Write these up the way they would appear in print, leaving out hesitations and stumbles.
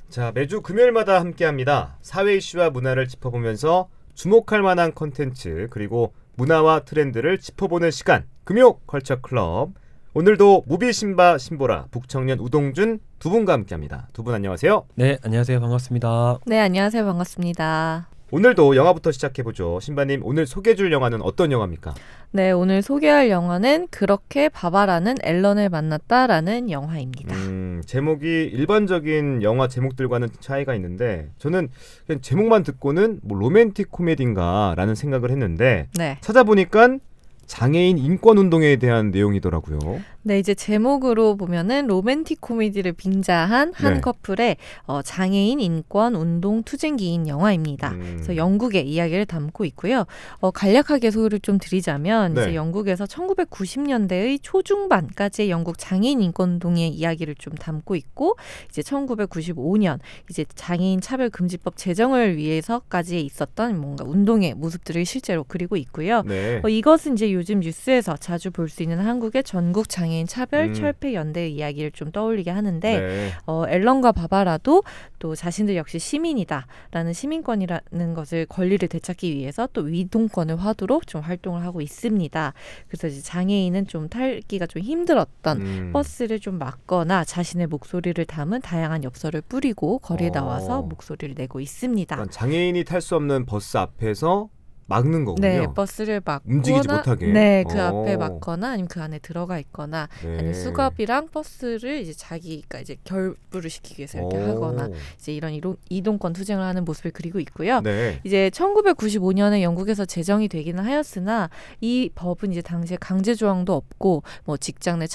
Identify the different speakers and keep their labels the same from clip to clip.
Speaker 1: 자, 매주 금요일마다 함께합니다. 사회 이슈와 문화를 짚어보면서 주목할 만한 콘텐츠 그리고 문화와 트렌드를 짚어보는 시간 금요 컬처 클럽. 오늘도 무비 신바 신보라 북청년 우동준 두 분과 함께합니다. 두 분 안녕하세요.
Speaker 2: 네, 안녕하세요. 반갑습니다.
Speaker 3: 네, 안녕하세요. 반갑습니다.
Speaker 1: 오늘도 영화부터 시작해보죠. 신바님, 오늘 소개해줄 영화는 어떤 영화입니까?
Speaker 3: 네, 오늘 소개할 영화는 그렇게 바바라는 앨런을 만났다라는 영화입니다.
Speaker 1: 제목이 일반적인 영화 제목들과는 차이가 있는데 저는 그냥 제목만 듣고는 뭐 로맨틱 코미디인가 라는 생각을 했는데
Speaker 3: 네.
Speaker 1: 찾아보니까 장애인 인권운동에 대한 내용이더라고요.
Speaker 3: 네, 이제 제목으로 보면은 로맨틱 코미디를 빙자한 한
Speaker 1: 네.
Speaker 3: 커플의 장애인 인권 운동 투쟁기인 영화입니다. 그래서 영국의 이야기를 담고 있고요. 간략하게 소개를 좀 드리자면
Speaker 1: 네.
Speaker 3: 이제 영국에서 1990년대의 초중반까지의 영국 장애인 인권 운동의 이야기를 좀 담고 있고 이제 1995년 이제 장애인 차별 금지법 제정을 위해서까지 있었던 뭔가 운동의 모습들을 실제로 그리고 있고요.
Speaker 1: 네.
Speaker 3: 이것은 이제 요즘 뉴스에서 자주 볼 수 있는 한국의 전국 장애인 차별 철폐 연대의 이야기를 좀 떠올리게 하는데
Speaker 1: 네.
Speaker 3: 앨런과 바바라도 또 자신들 역시 시민이다라는 시민권이라는 것을 권리를 되찾기 위해서 또 위동권을 화두로 좀 활동을 하고 있습니다. 그래서 이제 장애인은 좀 탈기가 좀 힘들었던 버스를 좀 막거나 자신의 목소리를 담은 다양한 엽서를 뿌리고 거리에 나와서 목소리를 내고 있습니다.
Speaker 1: 그러니까 장애인이 탈 수 없는 버스 앞에서 막는 거군요.
Speaker 3: 네, 버스를 막거나
Speaker 1: 움직이지 못하게.
Speaker 3: 네, 그 앞에 막거나 아니면 그 안에 들어가 있거나
Speaker 1: 네.
Speaker 3: 아니면 수갑이랑 버스를 이제 자기가 이제 결부를 시키기 위해서 이렇게 하거나 이제 이런 이동권 투쟁을 하는 모습을 그리고 있고요.
Speaker 1: 네.
Speaker 3: 이제 1995년에 영국에서 제정이 되기는 하였으나 이 법은 이제 당시에 강제 조항도 없고 뭐 직장 내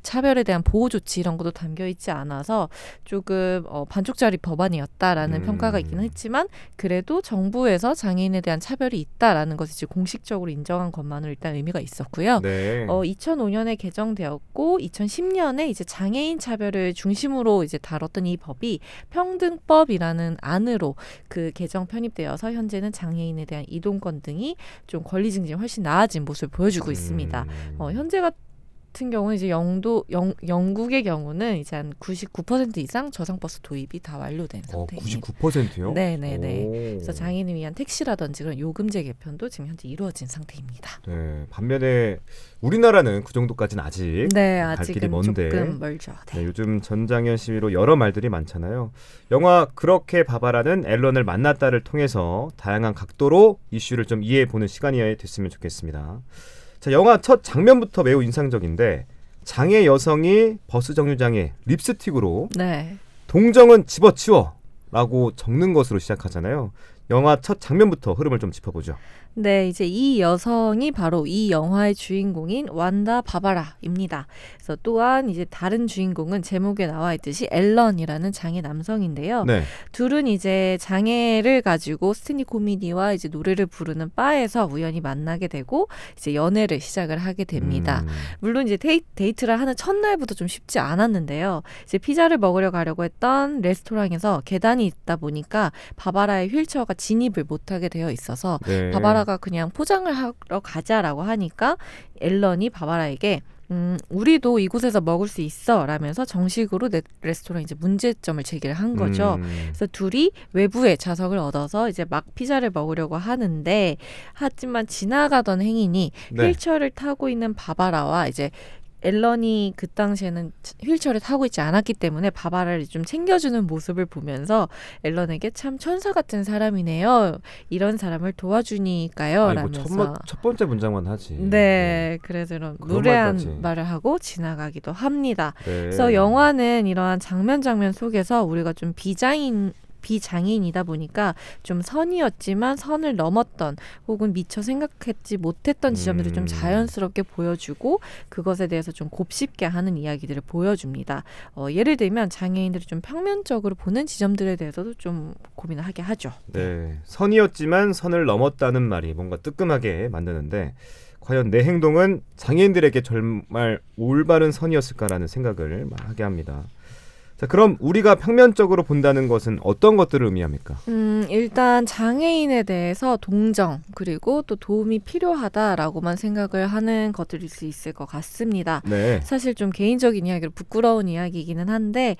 Speaker 3: 차별에 대한 보호 조치 이런 것도 담겨 있지 않아서 조금 반쪽짜리 법안이었다라는 평가가 있기는 했지만 그래도 정부에서 장애인에 대한 차별이 있다라는 것을 이제 공식적으로 인정한 것만으로 일단 의미가 있었고요.
Speaker 1: 네.
Speaker 3: 2005년에 개정되었고 2010년에 이제 장애인 차별을 중심으로 이제 다뤘던 이 법이 평등법이라는 안으로 그 개정 편입되어서 현재는 장애인에 대한 이동권 등이 좀 권리 증진이 훨씬 나아진 모습을 보여주고 있습니다. 현재 같은 경우는 이제 영국의 경우는 이제 한 99% 이상 저상버스 도입이 다 완료된 상태입니다.
Speaker 1: 99%요?
Speaker 3: 네네네. 그래서 장애인을 위한 택시라든지 그런 요금제 개편도 지금 현재 이루어진 상태입니다.
Speaker 1: 네. 반면에 우리나라는 그 정도까지는 아직
Speaker 3: 네,
Speaker 1: 갈 길이
Speaker 3: 아직은
Speaker 1: 먼데.
Speaker 3: 조금 멀죠. 네.
Speaker 1: 네, 요즘 전장현 시위로 여러 말들이 많잖아요. 영화 그렇게 바바라는 앨런을 만났다를 통해서 다양한 각도로 이슈를 좀 이해해보는 시간이 됐으면 좋겠습니다. 자, 영화 첫 장면부터 매우 인상적인데 장애 여성이 버스 정류장에 립스틱으로
Speaker 3: 네.
Speaker 1: 동정은 집어치워 라고 적는 것으로 시작하잖아요. 영화 첫 장면부터 흐름을 좀 짚어보죠.
Speaker 3: 네, 이제 이 여성이 바로 이 영화의 주인공인 완다 바바라입니다. 그래서 또한 이제 다른 주인공은 제목에 나와 있듯이 앨런이라는 장애 남성인데요.
Speaker 1: 네.
Speaker 3: 둘은 이제 장애를 가지고 스탠딩 코미디와 이제 노래를 부르는 바에서 우연히 만나게 되고 이제 연애를 시작을 하게 됩니다. 물론 이제 데이트를 하는 첫날부터 좀 쉽지 않았는데요. 이제 피자를 먹으러 가려고 했던 레스토랑에서 계단이 있다 보니까 바바라의 휠체어가 진입을 못하게 되어 있어서
Speaker 1: 네.
Speaker 3: 바바라가 그냥 포장을 하러 가자라고 하니까 앨런이 바바라에게 우리도 이곳에서 먹을 수 있어 라면서 정식으로 레스토랑 이제 문제점을 제기를 한 거죠. 그래서 둘이 외부에 좌석을 얻어서 이제 막 피자를 먹으려고 하는데 하지만 지나가던 행인이
Speaker 1: 네.
Speaker 3: 휠체어를 타고 있는 바바라와 이제 앨런이 그 당시에는 휠체어를 타고 있지 않았기 때문에 바바라를 좀 챙겨주는 모습을 보면서 앨런에게 참 천사 같은 사람이네요. 이런 사람을 도와주니까요.
Speaker 1: 아니,
Speaker 3: 라면서
Speaker 1: 첫 번째 문장만 하지.
Speaker 3: 네, 그래서 이런
Speaker 1: 그런
Speaker 3: 무례한
Speaker 1: 말까지.
Speaker 3: 말을 하고 지나가기도 합니다.
Speaker 1: 네.
Speaker 3: 그래서 영화는 이러한 장면 속에서 우리가 좀 비장애인이다 보니까 좀 선이었지만 선을 넘었던 혹은 미처 생각했지 못했던 지점들을 좀 자연스럽게 보여주고 그것에 대해서 좀 곱씹게 하는 이야기들을 보여줍니다. 예를 들면 장애인들이 좀 평면적으로 보는 지점들에 대해서도 좀 고민을 하게 하죠.
Speaker 1: 네. 선이었지만 선을 넘었다는 말이 뭔가 뜨끔하게 만드는데 과연 내 행동은 장애인들에게 정말 올바른 선이었을까라는 생각을 하게 합니다. 자, 자, 그럼 우리가 평면적으로 본다는 것은 어떤 것들을 의미합니까?
Speaker 3: 일단 장애인에 대해서 동정 그리고 또 도움이 필요하다라고만 생각을 하는 것들일 수 있을 것 같습니다.
Speaker 1: 네.
Speaker 3: 사실 좀 개인적인 이야기로 부끄러운 이야기이기는 한데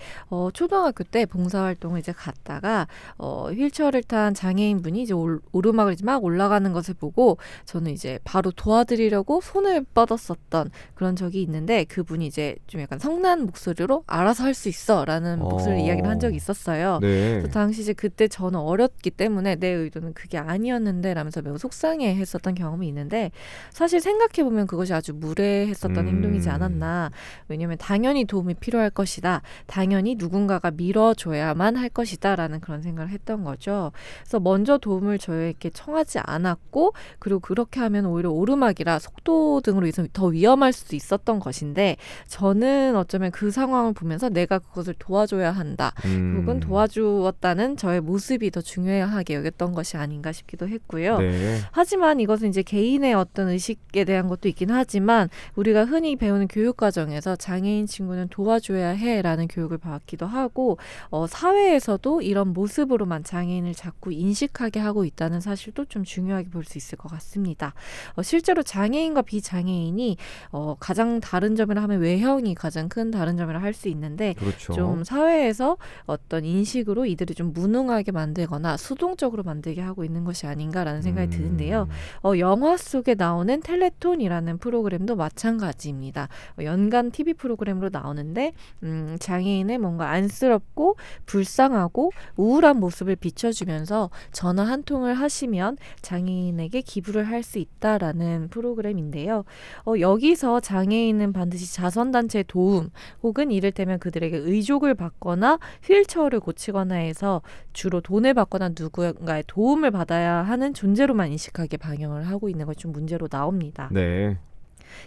Speaker 3: 초등학교 때 봉사활동을 이제 갔다가 휠체어를 탄 장애인분이 이제 오르막을 이제 막 올라가는 것을 보고 저는 이제 바로 도와드리려고 손을 뻗었었던 그런 적이 있는데 그분이 이제 좀 약간 성난 목소리로 알아서 할 수 있어라는 목소리로 이야기를 한 적이 있었어요.
Speaker 1: 네.
Speaker 3: 그래서 당시 이제 그때 저는 어렸기 때문에 내 의도는 그게 아니었는데 라면서 매우 속상해했었던 경험이 있는데 사실 생각해보면 그것이 아주 무례했었던 행동이지 않았나. 왜냐하면 당연히 도움이 필요할 것이다. 당연히 누군가가 밀어줘야만 할 것이다 라는 그런 생각을 했던 거죠. 그래서 먼저 도움을 저에게 청하지 않았고 그리고 그렇게 하면 오히려 오르막이라 속도 등으로 인해서 더 위험할 수도 있었던 것인데 저는 어쩌면 그 상황을 보면서 내가 그것을 도와줘야 한다. 혹은 도와주었다는 저의 모습이 더 중요하게 여겼던 것이 아닌가 싶기도 했고요.
Speaker 1: 네.
Speaker 3: 하지만 이것은 이제 개인의 어떤 의식에 대한 것도 있긴 하지만 우리가 흔히 배우는 교육 과정에서 장애인 친구는 도와줘야 해라는 교육을 받기도 하고 사회에서도 이런 모습으로만 장애인을 자꾸 인식하게 하고 있다는 사실도 좀 중요하게 볼 수 있을 것 같습니다. 실제로 장애인과 비장애인이 가장 다른 점이라 하면 외형이 가장 큰 다른 점이라 할 수 있는데
Speaker 1: 그렇죠.
Speaker 3: 좀 사회에서 어떤 인식으로 이들이 좀 무능하게 만들거나 수동적으로 만들게 하고 있는 것이 아닌가라는 생각이 드는데요. 영화 속에 나오는 텔레톤이라는 프로그램도 마찬가지입니다. 연간 TV 프로그램으로 나오는데 장애인의 뭔가 안쓰럽고 불쌍하고 우울한 모습을 비춰주면서 전화 한 통을 하시면 장애인에게 기부를 할 수 있다라는 프로그램인데요. 여기서 장애인은 반드시 자선단체의 도움 혹은 이를테면 그들에게 의족을 받거나 휠체어를 고치거나 해서 주로 돈을 받거나 누군가의 도움을 받아야 하는 존재로만 인식하게 방영을 하고 있는 것이 좀 문제로 나옵니다.
Speaker 1: 네.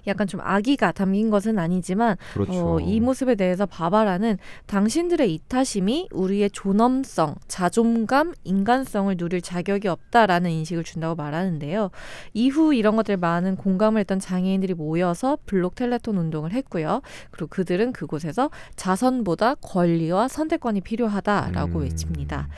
Speaker 3: 약간 좀 악의가 담긴 것은 아니지만
Speaker 1: 그렇죠.
Speaker 3: 이 모습에 대해서 바바라는 당신들의 이타심이 우리의 존엄성, 자존감, 인간성을 누릴 자격이 없다라는 인식을 준다고 말하는데요. 이후 이런 것들 많은 공감을 했던 장애인들이 모여서 블록 텔레톤 운동을 했고요. 그리고 그들은 그곳에서 자선보다 권리와 선택권이 필요하다라고 외칩니다.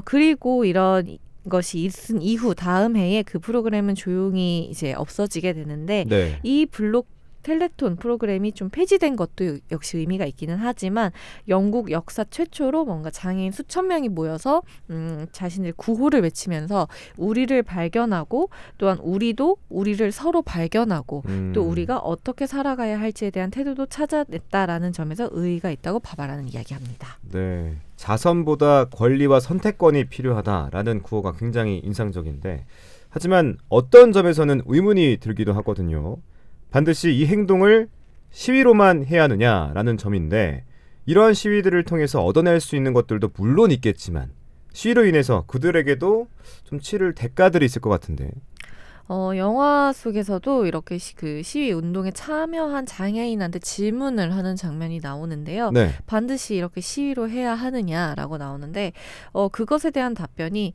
Speaker 3: 그리고 이런 것이 있은 이후 다음 해에 그 프로그램은 조용히 이제 없어지게 되는데
Speaker 1: 네.
Speaker 3: 이 블록 텔레톤 프로그램이 좀 폐지된 것도 역시 의미가 있기는 하지만 영국 역사 최초로 뭔가 장애인 수천 명이 모여서 자신의 구호를 외치면서 우리를 발견하고 또한 우리도 우리를 서로 발견하고 또 우리가 어떻게 살아가야 할지에 대한 태도도 찾아냈다라는 점에서 의의가 있다고 바바라는 이야기합니다.
Speaker 1: 네. 자선보다 권리와 선택권이 필요하다라는 구호가 굉장히 인상적인데 하지만 어떤 점에서는 의문이 들기도 하거든요. 반드시 이 행동을 시위로만 해야 하느냐라는 점인데 이러한 시위들을 통해서 얻어낼 수 있는 것들도 물론 있겠지만 시위로 인해서 그들에게도 좀 치를 대가들이 있을 것 같은데.
Speaker 3: 영화 속에서도 이렇게 그 시위 운동에 참여한 장애인한테 질문을 하는 장면이 나오는데요.
Speaker 1: 네.
Speaker 3: 반드시 이렇게 시위로 해야 하느냐라고 나오는데 그것에 대한 답변이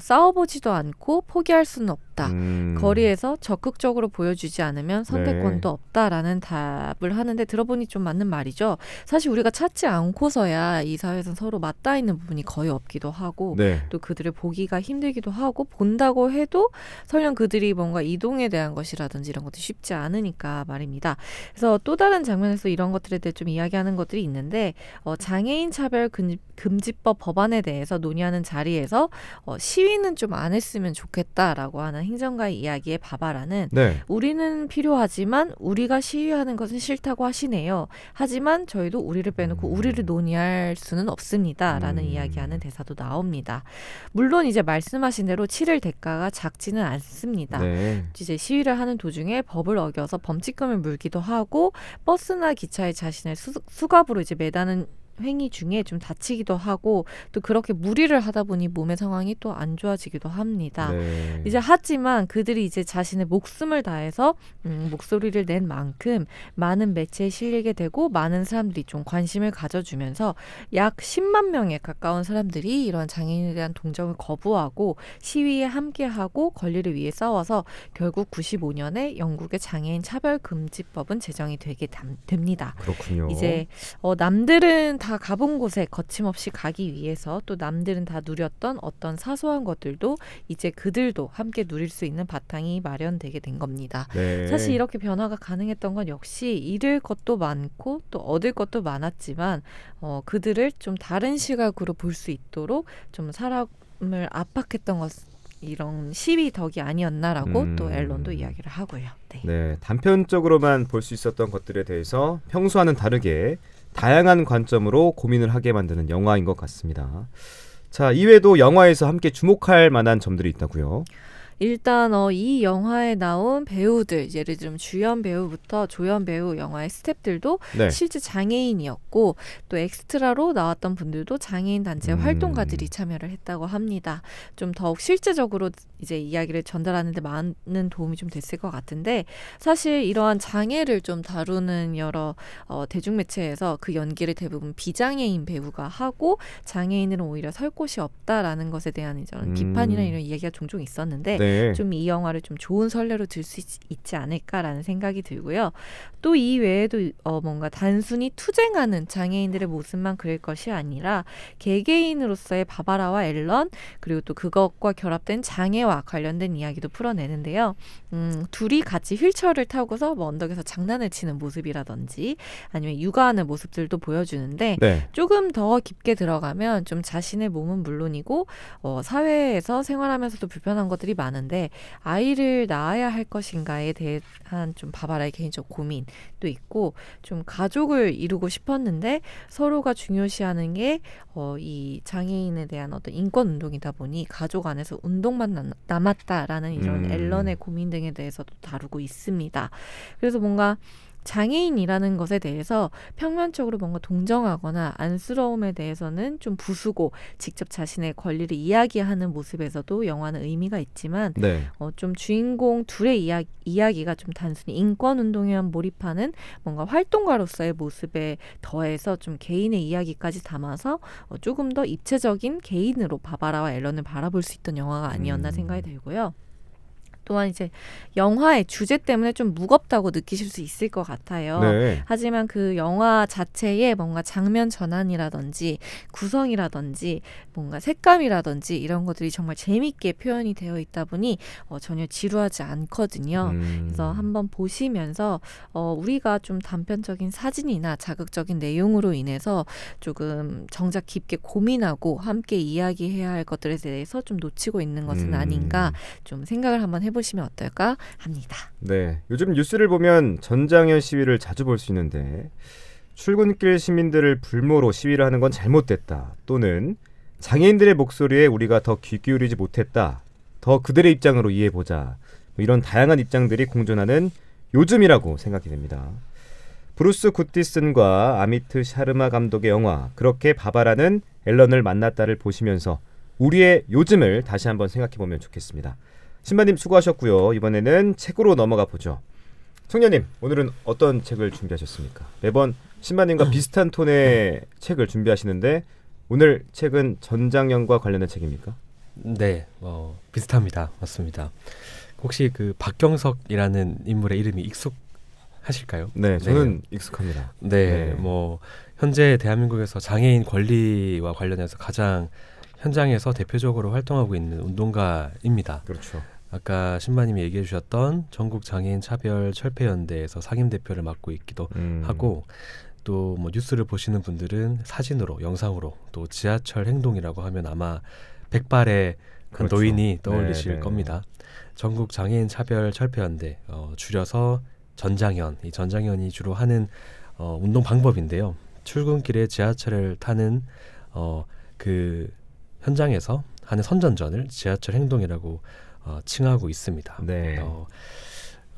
Speaker 3: 싸워보지도 않고 포기할 수는 없다. 거리에서 적극적으로 보여주지 않으면 선택권도 없다라는 답을 하는데 들어보니 좀 맞는 말이죠. 사실 우리가 찾지 않고서야 이 사회에서 서로 맞닿아 있는 부분이 거의 없기도 하고
Speaker 1: 네.
Speaker 3: 또 그들을 보기가 힘들기도 하고 본다고 해도 설령 그들이 뭔가 이동에 대한 것이라든지 이런 것도 쉽지 않으니까 말입니다. 그래서 또 다른 장면에서 이런 것들에 대해 좀 이야기하는 것들이 있는데 장애인 차별 금지법 법안에 대해서 논의하는 자리에서 시위는 좀 안 했으면 좋겠다라고 하는 행정가의 이야기에 바바라는
Speaker 1: 네.
Speaker 3: 우리는 필요하지만 우리가 시위하는 것은 싫다고 하시네요. 하지만 저희도 우리를 빼놓고 우리를 논의할 수는 없습니다라는 이야기하는 대사도 나옵니다. 물론 이제 말씀하신 대로 치를 대가가 작지는 않습니다.
Speaker 1: 네.
Speaker 3: 이제 시위를 하는 도중에 법을 어겨서 범칙금을 물기도 하고 버스나 기차에 자신을 수갑으로 이제 매다는 행위 중에 좀 다치기도 하고 또 그렇게 무리를 하다 보니 몸의 상황이 또 안 좋아지기도 합니다.
Speaker 1: 네.
Speaker 3: 이제 하지만 그들이 이제 자신의 목숨을 다해서 목소리를 낸 만큼 많은 매체에 실리게 되고 많은 사람들이 좀 관심을 가져주면서 약 10만 명에 가까운 사람들이 이런 장애인에 대한 동정을 거부하고 시위에 함께하고 권리를 위해 싸워서 결국 95년에 영국의 장애인 차별금지법은 제정이 되게 됩니다.
Speaker 1: 그렇군요.
Speaker 3: 이제 남들은 다 다 가본 곳에 거침없이 가기 위해서 또 남들은 다 누렸던 어떤 사소한 것들도 이제 그들도 함께 누릴 수 있는 바탕이 마련되게 된 겁니다.
Speaker 1: 네.
Speaker 3: 사실 이렇게 변화가 가능했던 건 역시 잃을 것도 많고 또 얻을 것도 많았지만 그들을 좀 다른 시각으로 볼 수 있도록 좀 사람을 압박했던 것 이런 시위 덕이 아니었나라고 또 앨런도 이야기를 하고요. 네.
Speaker 1: 네, 단편적으로만 볼 수 있었던 것들에 대해서 평소와는 다르게 다양한 관점으로 고민을 하게 만드는 영화인 것 같습니다. 자, 이외에도 영화에서 함께 주목할 만한 점들이 있다고요?
Speaker 3: 일단 이 영화에 나온 배우들, 예를 들면 주연 배우부터 조연 배우, 영화의 스태프들도
Speaker 1: 네.
Speaker 3: 실제 장애인이었고 또 엑스트라로 나왔던 분들도 장애인 단체 활동가들이 참여를 했다고 합니다. 좀 더욱 실제적으로 이제 이야기를 전달하는 데 많은 도움이 좀 됐을 것 같은데 사실 이러한 장애를 좀 다루는 여러 대중매체에서 그 연기를 대부분 비장애인 배우가 하고 장애인들은 오히려 설 곳이 없다라는 것에 대한 이런 비판이나 이런 이야기가 종종 있었는데
Speaker 1: 네.
Speaker 3: 좀 이 영화를 좀 좋은 선례로 들 수 있지 않을까라는 생각이 들고요. 또 이 외에도 뭔가 단순히 투쟁하는 장애인들의 모습만 그릴 것이 아니라 개개인으로서의 바바라와 앨런 그리고 또 그것과 결합된 장애와 관련된 이야기도 풀어내는데요. 둘이 같이 휠체어를 타고서 뭐 언덕에서 장난을 치는 모습이라든지 아니면 육아하는 모습들도 보여주는데
Speaker 1: 네. 조금
Speaker 3: 더 깊게 들어가면 좀 자신의 몸은 물론이고 사회에서 생활하면서도 불편한 것들이 많은데 아이를 낳아야 할 것인가에 대한 좀 바바라의 개인적 고민도 있고 좀 가족을 이루고 싶었는데 서로가 중요시하는 게 이 장애인에 대한 어떤 인권 운동이다 보니 가족 안에서 운동만 남았다라는 이런 앨런의 고민 등에 대해서도 다루고 있습니다. 그래서 뭔가 장애인이라는 것에 대해서 평면적으로 뭔가 동정하거나 안쓰러움에 대해서는 좀 부수고 직접 자신의 권리를 이야기하는 모습에서도 영화는 의미가 있지만
Speaker 1: 네.
Speaker 3: 좀 주인공 둘의 이야기가 좀 단순히 인권운동에만 몰입하는 뭔가 활동가로서의 모습에 더해서 좀 개인의 이야기까지 담아서 조금 더 입체적인 개인으로 바바라와 앨런을 바라볼 수 있던 영화가 아니었나 생각이 들고요. 또한 이제 영화의 주제 때문에 좀 무겁다고 느끼실 수 있을 것 같아요.
Speaker 1: 네.
Speaker 3: 하지만 그 영화 자체에 뭔가 장면 전환이라든지 구성이라든지 뭔가 색감이라든지 이런 것들이 정말 재밌게 표현이 되어 있다 보니 전혀 지루하지 않거든요. 그래서 한번 보시면서 우리가 좀 단편적인 사진이나 자극적인 내용으로 인해서 조금 정작 깊게 고민하고 함께 이야기해야 할 것들에 대해서 좀 놓치고 있는 것은 아닌가 좀 생각을 한번 해보시면 어떨까 합니다.
Speaker 1: 네, 요즘 뉴스를 보면 전장현 시위를 자주 볼 수 있는데 출근길 시민들을 불모로 시위를 하는 건 잘못됐다 또는 장애인들의 목소리에 우리가 더 귀 기울이지 못했다 더 그들의 입장으로 이해해보자 뭐 이런 다양한 입장들이 공존하는 요즘이라고 생각이 됩니다. 브루스 굿디슨과 아미트 샤르마 감독의 영화 그렇게 바바라는 앨런을 만났다를 보시면서 우리의 요즘을 다시 한번 생각해보면 좋겠습니다. 신바님 수고하셨고요. 이번에는 책으로 넘어가 보죠. 청년님, 오늘은 어떤 책을 준비하셨습니까? 매번 신바님과 비슷한 톤의 책을 준비하시는데 오늘 책은 전장현과 관련된 책입니까?
Speaker 2: 네, 비슷합니다. 맞습니다. 혹시 그 박경석이라는 인물의 이름이 익숙하실까요?
Speaker 1: 네, 저는 익숙합니다.
Speaker 2: 네, 뭐 현재 대한민국에서 장애인 권리와 관련해서 가장 현장에서 대표적으로 활동하고 있는 운동가입니다.
Speaker 1: 그렇죠.
Speaker 2: 아까 신바님이 얘기해 주셨던 전국 장애인 차별 철폐연대에서 상임대표를 맡고 있기도 하고 또 뭐 뉴스를 보시는 분들은 사진으로 영상으로 또 지하철 행동이라고 하면 아마 백발의
Speaker 1: 그렇죠.
Speaker 2: 노인이 떠올리실
Speaker 1: 네.
Speaker 2: 겁니다. 전국 장애인 차별 철폐연대 줄여서 전장현. 이 전장현이 주로 하는 운동 방법인데요. 출근길에 지하철을 타는 그 현장에서 하는 선전전을 지하철 행동이라고 칭하고 있습니다.
Speaker 1: 네.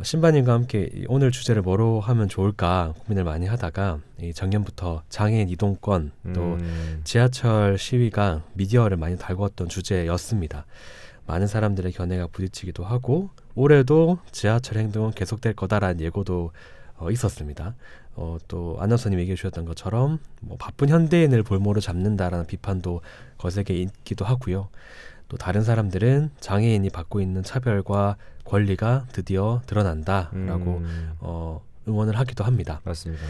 Speaker 2: 신바님과 함께 오늘 주제를 뭐로 하면 좋을까 고민을 많이 하다가 이 작년부터 장애인 이동권 또 지하철 시위가 미디어를 많이 달궜던 주제였습니다. 많은 사람들의 견해가 부딪히기도 하고 올해도 지하철 행동은 계속될 거다라는 예고도 있었습니다. 또 아나운서님 얘기해 주셨던 것처럼 뭐 바쁜 현대인을 볼모로 잡는다라는 비판도 거세게 있기도 하고요. 또 다른 사람들은 장애인이 받고 있는 차별과 권리가 드디어 드러난다라고 응원을 하기도 합니다.
Speaker 1: 맞습니다.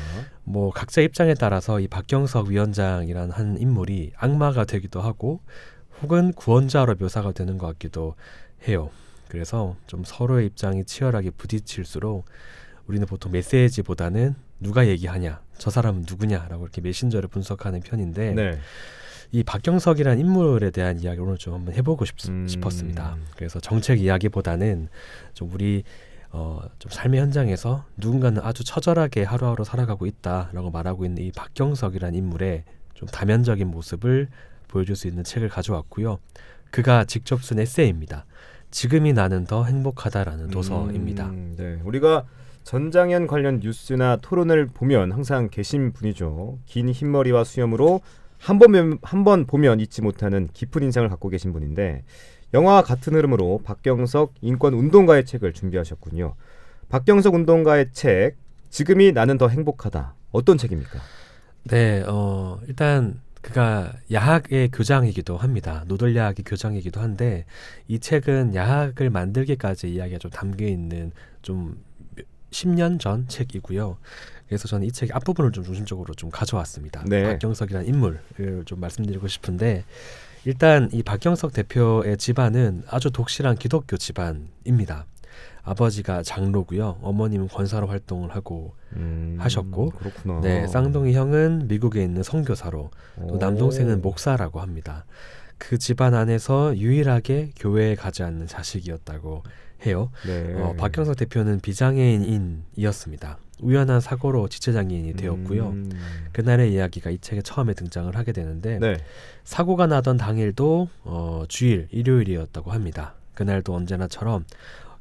Speaker 2: 뭐 각자 입장에 따라서 이 박경석 위원장이라는 한 인물이 악마가 되기도 하고 혹은 구원자로 묘사가 되는 것 같기도 해요. 그래서 좀 서로의 입장이 치열하게 부딪힐수록 우리는 보통 메시지보다는 누가 얘기하냐, 저 사람은 누구냐라고 이렇게 메신저를 분석하는 편인데
Speaker 1: 네.
Speaker 2: 이 박경석이라는 인물에 대한 이야기를 오늘 좀 한번 해보고 싶었습니다. 그래서 정책 이야기보다는 좀 우리 좀 삶의 현장에서 누군가는 아주 처절하게 하루하루 살아가고 있다라고 말하고 있는 이 박경석이라는 인물의 좀 다면적인 모습을 보여줄 수 있는 책을 가져왔고요. 그가 직접 쓴 에세이입니다. 지금이 나는 더 행복하다라는 도서입니다.
Speaker 1: 네. 우리가 전장현 관련 뉴스나 토론을 보면 항상 계신 분이죠. 긴 흰머리와 수염으로 한 번 보면 잊지 못하는 깊은 인상을 갖고 계신 분인데 영화와 같은 흐름으로 박경석 인권운동가의 책을 준비하셨군요. 박경석 운동가의 책 지금이 나는 더 행복하다. 어떤 책입니까?
Speaker 2: 네, 일단 그가 야학의 교장이기도 합니다. 노들야학의 교장이기도 한데 이 책은 야학을 만들기까지 이야기가 좀 담겨 있는 좀 10년 전 책이고요. 그래서 저는 이 책 앞부분을 좀 중심적으로 좀 가져왔습니다.
Speaker 1: 네.
Speaker 2: 박경석이라는 인물을 좀 말씀드리고 싶은데 일단 이 박경석 대표의 집안은 아주 독실한 기독교 집안입니다. 아버지가 장로고요. 어머님은 권사로 활동을 하고 하셨고
Speaker 1: 그렇구나.
Speaker 2: 네, 쌍둥이 형은 미국에 있는 선교사로 또 남동생은 목사라고 합니다. 그 집안 안에서 유일하게 교회에 가지 않는 자식이었다고 해요.
Speaker 1: 네.
Speaker 2: 박경석 대표는 비장애인이었습니다. 우연한 사고로 지체장애인이 되었고요. 그날의 이야기가 이 책에 처음에 등장을 하게 되는데
Speaker 1: 네. 사고가
Speaker 2: 사고가 나던 당일도 주일, 일요일이었다고 합니다. 그날도 언제나처럼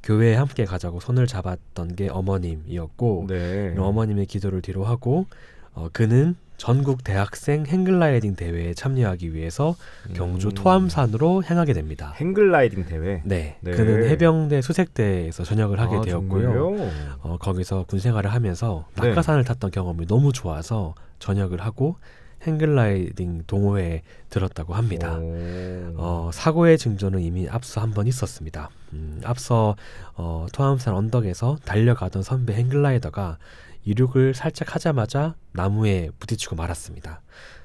Speaker 2: 교회에 함께 가자고 손을 잡았던 게 어머님이었고
Speaker 1: 네.
Speaker 2: 어머님의 기도를 뒤로하고 그는 전국 대학생 행글라이딩 대회에 참여하기 위해서 경주 토암산으로 향하게 됩니다.
Speaker 1: 행글라이딩 대회.
Speaker 2: 네,
Speaker 1: 네.
Speaker 2: 그는 해병대 수색대에서 전역을 하게 되었고요.
Speaker 1: 정말요?
Speaker 2: 거기서 군 생활을 하면서
Speaker 1: 네.
Speaker 2: 낙하산을 탔던 경험이 너무 좋아서 전역을 하고 행글라이딩 동호회에 들었다고 합니다. 사고의 징조는 이미 앞서 한 번 있었습니다. 앞서 토암산 언덕에서 달려가던 선배 행글라이더가 이륙을 살짝 하자마자 나무에 부딪히고 말았습니다.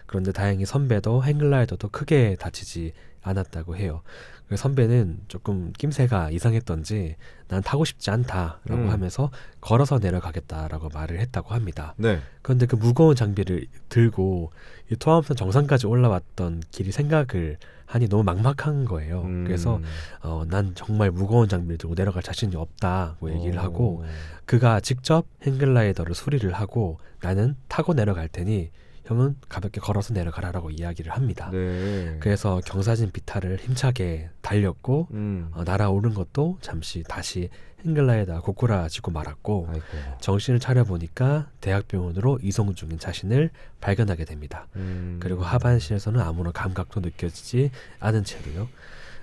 Speaker 2: 그런데 다행히 선배도 행글라이더도 크게 다치지 않았다고 해요. 그래서 선배는 조금 낌새가 이상했던지 난 타고 싶지 않다라고 하면서 걸어서 내려가겠다라고 말을 했다고 합니다.
Speaker 1: 네.
Speaker 2: 그런데 그 무거운 장비를 들고 이 토암산 정상까지 올라왔던 길이 생각을 하니 너무 막막한 거예요. 그래서 난 정말 무거운 장비를 들고 내려갈 자신이 없다고 얘기를 하고 그가 직접 행글라이더를 수리를 하고 나는 타고 내려갈 테니 형은 가볍게 걸어서 내려가라라고 이야기를 합니다.
Speaker 1: 네.
Speaker 2: 그래서 경사진 비탈을 힘차게 달렸고 날아오른 것도 잠시 다시 행글라이더가 고꾸라지고 말았고
Speaker 1: 아이고.
Speaker 2: 정신을 차려보니까 대학병원으로 이송 중인 자신을 발견하게 됩니다. 그리고 하반신에서는 아무런 감각도 느껴지지 않은 채로요.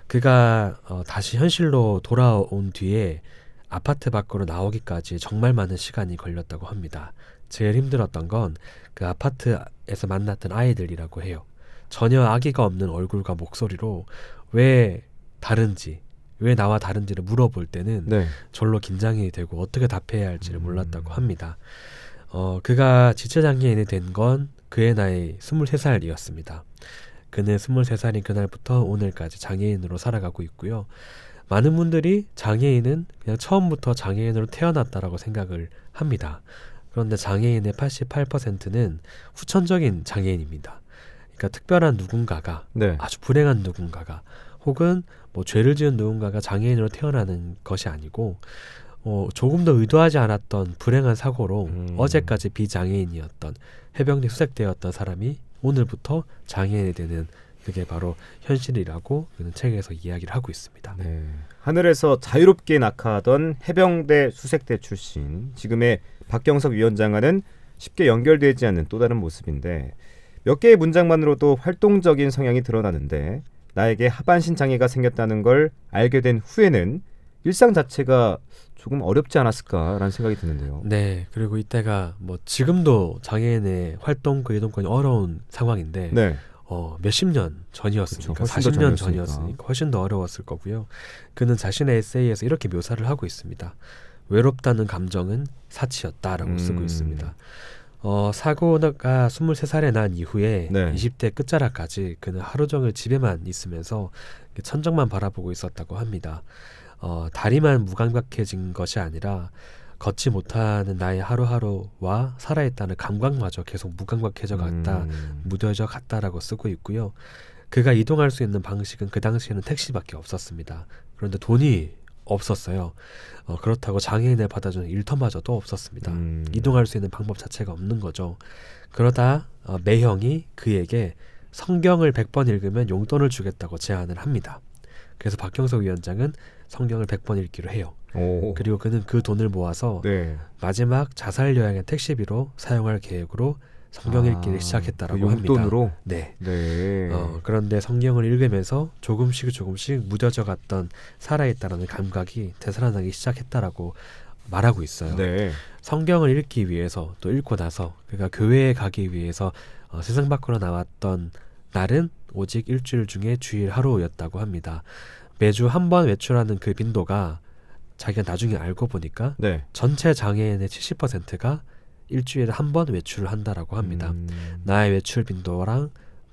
Speaker 2: 그가 다시 현실로 돌아온 뒤에 아파트 밖으로 나오기까지 정말 많은 시간이 걸렸다고 합니다. 제일 힘들었던 건 그 아파트에서 만났던 아이들이라고 해요. 전혀 아기가 없는 얼굴과 목소리로 왜 다른지, 왜 나와 다른지를 물어볼 때는
Speaker 1: 네.
Speaker 2: 절로 긴장이 되고 어떻게 답해야 할지를 몰랐다고 합니다. 그가 지체장애인이 된 건 그의 나이 23살이었습니다. 그는 23살인 그날부터 오늘까지 장애인으로 살아가고 있고요. 많은 분들이 장애인은 그냥 처음부터 장애인으로 태어났다라고 생각을 합니다. 그런데 장애인의 88%는 후천적인 장애인입니다. 그러니까 특별한 누군가가
Speaker 1: 네.
Speaker 2: 아주 불행한 누군가가 혹은 뭐 죄를 지은 누군가가 장애인으로 태어나는 것이 아니고 조금 더 의도하지 않았던 불행한 사고로 어제까지 비장애인이었던 해병대 수색대였던 사람이 오늘부터 장애인이 되는 그게 바로 현실이라고 그는 책에서 이야기를 하고 있습니다.
Speaker 1: 네. 하늘에서 자유롭게 낙하하던 해병대 수색대 출신 지금의 박경석 위원장과는 쉽게 연결되지 않는 또 다른 모습인데 몇 개의 문장만으로도 활동적인 성향이 드러나는데 나에게 하반신 장애가 생겼다는 걸 알게 된 후에는 일상 자체가 조금 어렵지 않았을까라는 생각이 드는데요.
Speaker 2: 네, 그리고 이때가 뭐 지금도 장애인의 활동 그 이동권이 어려운 상황인데
Speaker 1: 네.
Speaker 2: 몇십 년 전이었으니까
Speaker 1: 그쵸, 훨씬 더
Speaker 2: 40년
Speaker 1: 전이었으니까.
Speaker 2: 전이었으니까 훨씬 더 어려웠을 거고요. 그는 자신의 에세이에서 이렇게 묘사를 하고 있습니다. 외롭다는 감정은 사치였다라고 쓰고 있습니다. 사고가 23살에 난 이후에
Speaker 1: 네.
Speaker 2: 20대 끝자락까지 그는 하루 종일 집에만 있으면서 천정만 바라보고 있었다고 합니다. 다리만 무감각해진 것이 아니라 걷지 못하는 나의 하루하루와 살아있다는 감각마저 계속 무감각해져 갔다, 무뎌져 갔다라고 쓰고 있고요. 그가 이동할 수 있는 방식은 그 당시에는 택시밖에 없었습니다. 그런데 돈이 없었어요. 그렇다고 장애인을 받아주는 일터마저도 없었습니다. 이동할 수 있는 방법 자체가 없는 거죠. 그러다 매형이 그에게 성경을 100번 읽으면 용돈을 주겠다고 제안을 합니다. 그래서 박경석 위원장은 성경을 100번 읽기로 해요.
Speaker 1: 오.
Speaker 2: 그리고 그는 그 돈을 모아서
Speaker 1: 네.
Speaker 2: 마지막 자살 여행의 택시비로 사용할 계획으로 성경 읽기를 시작했다라고
Speaker 1: 그
Speaker 2: 합니다.
Speaker 1: 용돈으로?
Speaker 2: 네.
Speaker 1: 네.
Speaker 2: 그런데 성경을 읽으면서 조금씩 무뎌져 갔던 살아있다라는 감각이 되살아나기 시작했다라고 말하고 있어요.
Speaker 1: 네.
Speaker 2: 성경을 읽기 위해서 또 읽고 나서 그가 교회에 가기 위해서 세상 밖으로 나왔던 날은 오직 일주일 중에 주일 하루였다고 합니다. 매주 한 번 외출하는 그 빈도가 자기가 나중에 알고 보니까
Speaker 1: 네.
Speaker 2: 전체 장애인의 70%가 일주일에 한 번 외출을 한다라고 합니다. 나의 외출 빈도랑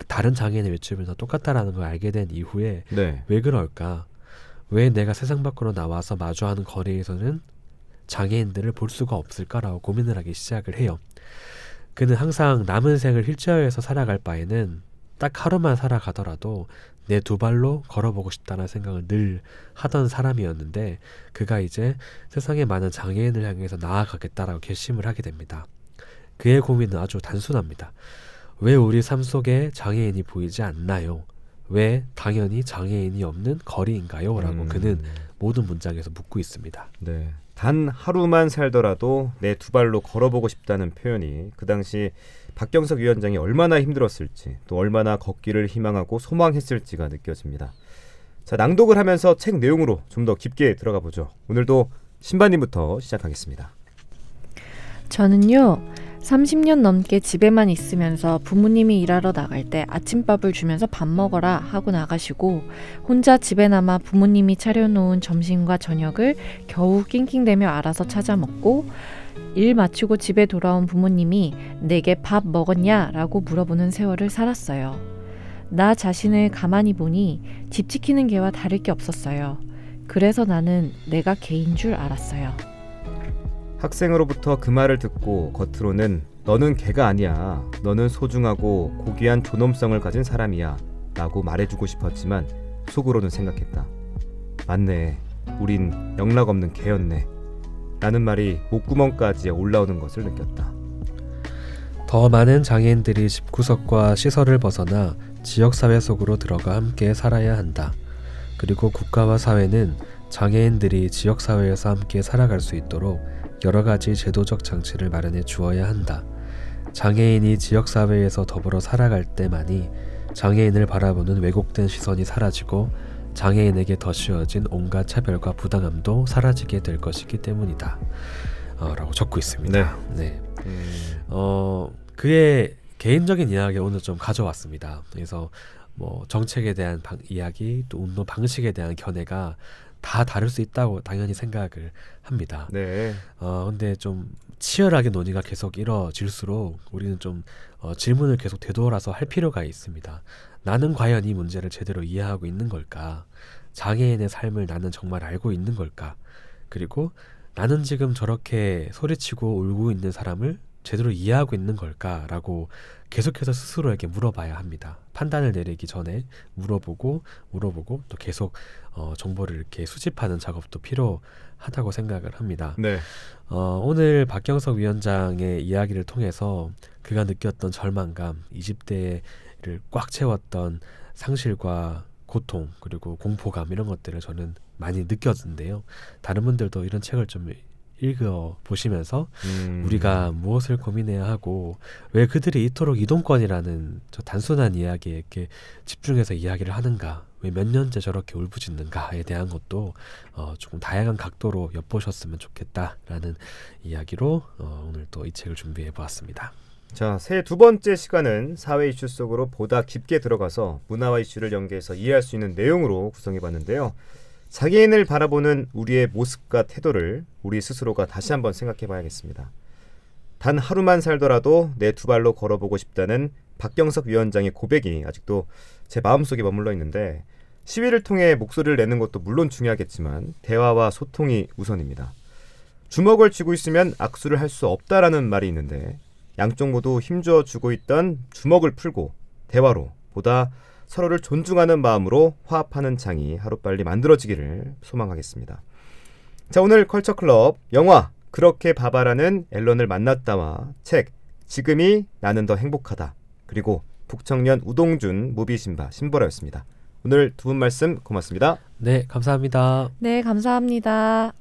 Speaker 2: 다른 장애인의 외출 빈도가 똑같다라는 걸 알게 된 이후에
Speaker 1: 네.
Speaker 2: 왜 그럴까? 왜 내가 세상 밖으로 나와서 마주하는 거리에서는 장애인들을 볼 수가 없을까라고 고민을 하기 시작을 해요. 그는 항상 남은 생을 휠체어에서 살아갈 바에는 딱 하루만 살아가더라도 내 두 발로 걸어보고 싶다는 생각을 늘 하던 사람이었는데 그가 이제 세상에 많은 장애인을 향해서 나아가겠다라고 결심을 하게 됩니다. 그의 고민은 아주 단순합니다. 왜 우리 삶 속에 장애인이 보이지 않나요? 왜 당연히 장애인이 없는 거리인가요? 라고 그는 모든 문장에서 묻고 있습니다.
Speaker 1: 네. 단 하루만 살더라도 내 두 발로 걸어보고 싶다는 표현이 그 당시 박경석 위원장이 얼마나 힘들었을지 또 얼마나 걷기를 희망하고 소망했을지가 느껴집니다. 자, 낭독을 하면서 책 내용으로 좀 더 깊게 들어가 보죠. 오늘도 신바님부터 시작하겠습니다.
Speaker 3: 저는요 30년 넘게 집에만 있으면서 부모님이 일하러 나갈 때 아침밥을 주면서 밥 먹어라 하고 나가시고 혼자 집에 남아 부모님이 차려놓은 점심과 저녁을 겨우 낑낑대며 알아서 찾아 먹고 일 마치고 집에 돌아온 부모님이 내게 밥 먹었냐? 라고 물어보는 세월을 살았어요. 나 자신을 가만히 보니 집 지키는 개와 다를 게 없었어요. 그래서 나는 내가 개인 줄 알았어요.
Speaker 1: 학생으로부터 그 말을 듣고 겉으로는 너는 개가 아니야. 너는 소중하고 고귀한 존엄성을 가진 사람이야. 라고 말해주고 싶었지만 속으로는 생각했다. 맞네. 우린 영락 없는 개였네. 라는 말이 목구멍까지 올라오는 것을 느꼈다.
Speaker 2: 더 많은 장애인들이 집구석과 시설을 벗어나 지역사회 속으로 들어가 함께 살아야 한다. 그리고 국가와 사회는 장애인들이 지역사회에서 함께 살아갈 수 있도록 여러 가지 제도적 장치를 마련해 주어야 한다. 장애인이 지역사회에서 더불어 살아갈 때만이 장애인을 바라보는 왜곡된 시선이 사라지고 장애인에게 덧씌워진 온갖 차별과 부당함도 사라지게 될 것이기 때문이다. 라고 적고 있습니다. 네. 그의 개인적인 이야기 오늘 좀 가져왔습니다. 그래서 뭐 정책에 대한 이야기 또 운동 방식에 대한 견해가 다 다를 수 있다고 당연히 생각을 합니다.
Speaker 1: 네.
Speaker 2: 근데 좀 치열하게 논의가 계속 이뤄질수록 우리는 좀 질문을 계속 되돌아서 할 필요가 있습니다. 나는 과연 이 문제를 제대로 이해하고 있는 걸까? 장애인의 삶을 나는 정말 알고 있는 걸까? 그리고 나는 지금 저렇게 소리치고 울고 있는 사람을 제대로 이해하고 있는 걸까라고 계속해서 스스로에게 물어봐야 합니다. 판단을 내리기 전에 물어보고 또 계속 정보를 이렇게 수집하는 작업도 필요하다고 생각을 합니다.
Speaker 1: 네.
Speaker 2: 오늘 박경석 위원장의 이야기를 통해서 그가 느꼈던 절망감, 20대를 꽉 채웠던 상실과 고통 그리고 공포감 이런 것들을 저는 많이 느꼈는데요. 다른 분들도 이런 책을 좀 읽어보시면서 우리가 무엇을 고민해야 하고 왜 그들이 이토록 이동권이라는 저 단순한 이야기에 이렇게 집중해서 이야기를 하는가, 왜 몇 년째 저렇게 울부짖는가에 대한 것도 조금 다양한 각도로 엿보셨으면 좋겠다라는 이야기로 오늘 또 이 책을 준비해 보았습니다.
Speaker 1: 자, 새 두 번째 시간은 사회 이슈 속으로 보다 깊게 들어가서 문화와 이슈를 연계해서 이해할 수 있는 내용으로 구성해 봤는데요. 장애인을 바라보는 우리의 모습과 태도를 우리 스스로가 다시 한번 생각해 봐야겠습니다. 단 하루만 살더라도 내 두 발로 걸어보고 싶다는 박경석 위원장의 고백이 아직도 제 마음속에 머물러 있는데 시위를 통해 목소리를 내는 것도 물론 중요하겠지만 대화와 소통이 우선입니다. 주먹을 쥐고 있으면 악수를 할 수 없다라는 말이 있는데 양쪽 모두 힘주어 주고 있던 주먹을 풀고 대화로 보다 서로를 존중하는 마음으로 화합하는 장이 하루빨리 만들어지기를 소망하겠습니다. 자, 오늘 컬처클럽 영화 그렇게 봐봐라는 앨런을 만났다와 책 지금이 나는 더 행복하다 그리고 북청년 우동준 무비신바 신보라였습니다. 오늘 두 분 말씀 고맙습니다.
Speaker 2: 네, 감사합니다.
Speaker 3: 네, 감사합니다.